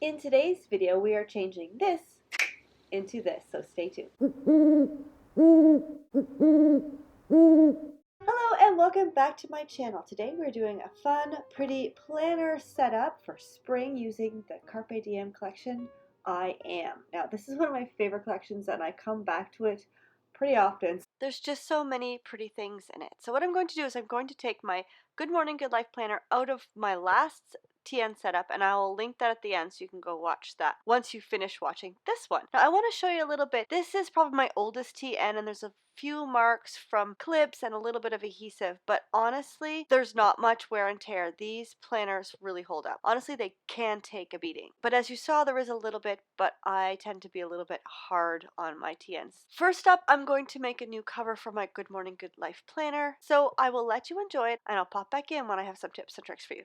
In today's video, we are changing this into this, so stay tuned. Hello and welcome back to my channel. Today we're doing a fun, pretty planner setup for spring using the Carpe Diem collection, I Am. Now this is one of my favorite collections and I come back to it pretty often. There's just so many pretty things in it. So what I'm going to do is I'm going to take my Good Morning Good Life planner out of my last TN setup, and I will link that at the end so you can go watch that once you finish watching this one. Now I want to show you a little bit. This is probably my oldest TN and there's a few marks from clips and a little bit of adhesive, but honestly there's not much wear and tear. These planners really hold up. Honestly, they can take a beating, but as you saw there is a little bit, but I tend to be a little bit hard on my TNs. First up, I'm going to make a new cover for my Good Morning Good Life planner, so I will let you enjoy it and I'll pop back in when I have some tips and tricks for you.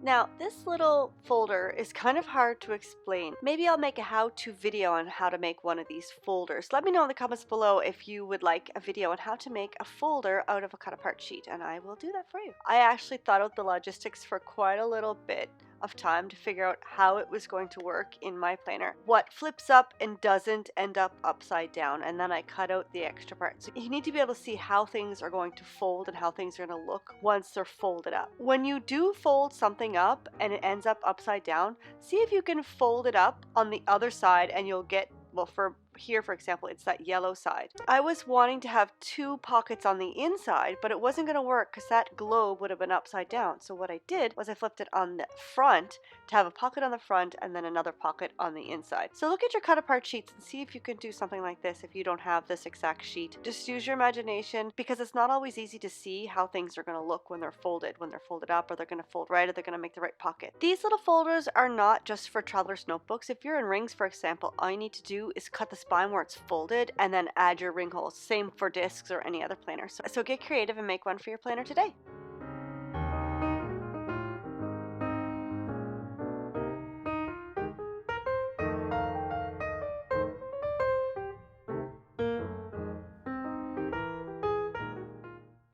Now, this little folder is kind of hard to explain. Maybe I'll make a how-to video on how to make one of these folders. Let me know in the comments below if you would like a video on how to make a folder out of a cut-apart sheet, and I will do that for you. I actually thought out the logistics for quite a little bit of time to figure out how it was going to work in my planner. What flips up and doesn't end up upside down, and then I cut out the extra parts. So you need to be able to see how things are going to fold and how things are going to look once they're folded up. When you do fold something up and it ends up upside down, see if you can fold it up on the other side and you'll get, well, for here, for example, it's that yellow side. I was wanting to have 2 pockets on the inside, but it wasn't going to work because that globe would have been upside down. So what I did was I flipped it on the front to have a pocket on the front and then another pocket on the inside. So look at your cut apart sheets and see if you can do something like this if you don't have this exact sheet. Just use your imagination, because it's not always easy to see how things are going to look when they're folded up, or they're going to fold right, or they're going to make the right pocket. These little folders are not just for traveler's notebooks. If you're in rings, for example, all you need to do is cut the spine where it's folded and then add your ring holes. Same for discs or any other planner. So get creative and make one for your planner today.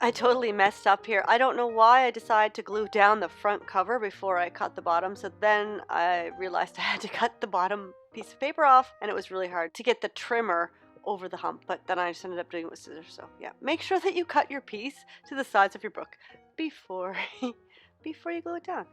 I totally messed up here. I don't know why I decided to glue down the front cover before I cut the bottom. So then I realized I had to cut the bottom piece of paper off, and it was really hard to get the trimmer over the hump, but then I just ended up doing it with scissors. So yeah, make sure that you cut your piece to the size of your book before before you glue it down.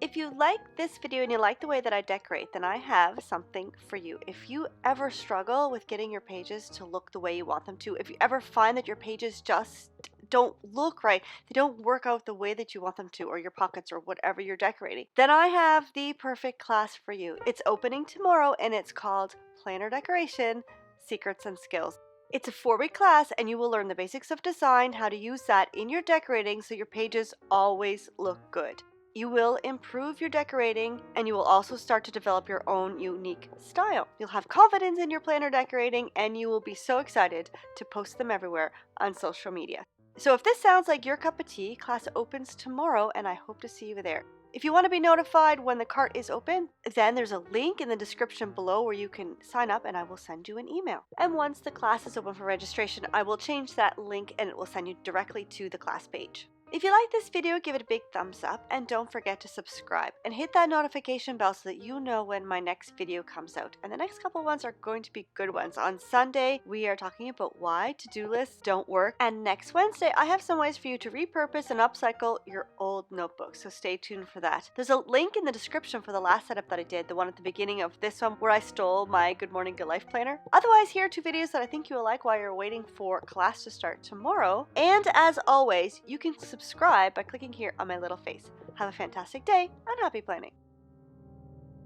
If you like this video and you like the way that I decorate, then I have something for you. If you ever struggle with getting your pages to look the way you want them to, if you ever find that your pages just don't look right, they don't work out the way that you want them to, or your pockets or whatever you're decorating, then I have the perfect class for you. It's opening tomorrow and it's called Planner Decoration Secrets and Skills. It's a 4-week class and you will learn the basics of design, how to use that in your decorating so your pages always look good. You will improve your decorating and you will also start to develop your own unique style. You'll have confidence in your planner decorating and you will be so excited to post them everywhere on social media. So if this sounds like your cup of tea, class opens tomorrow and I hope to see you there. If you want to be notified when the cart is open, then there's a link in the description below where you can sign up and I will send you an email. And once the class is open for registration, I will change that link and it will send you directly to the class page. If you like this video, give it a big thumbs up and don't forget to subscribe and hit that notification bell so that you know when my next video comes out. And the next couple ones are going to be good ones. On Sunday, we are talking about why to-do lists don't work. And next Wednesday, I have some ways for you to repurpose and upcycle your old notebooks. So stay tuned for that. There's a link in the description for the last setup that I did, the one at the beginning of this one where I stole my Good Morning Good Life planner. Otherwise, here are 2 videos that I think you will like while you're waiting for class to start tomorrow. And as always, you can subscribe by clicking here on my little face. Have a fantastic day and happy planning!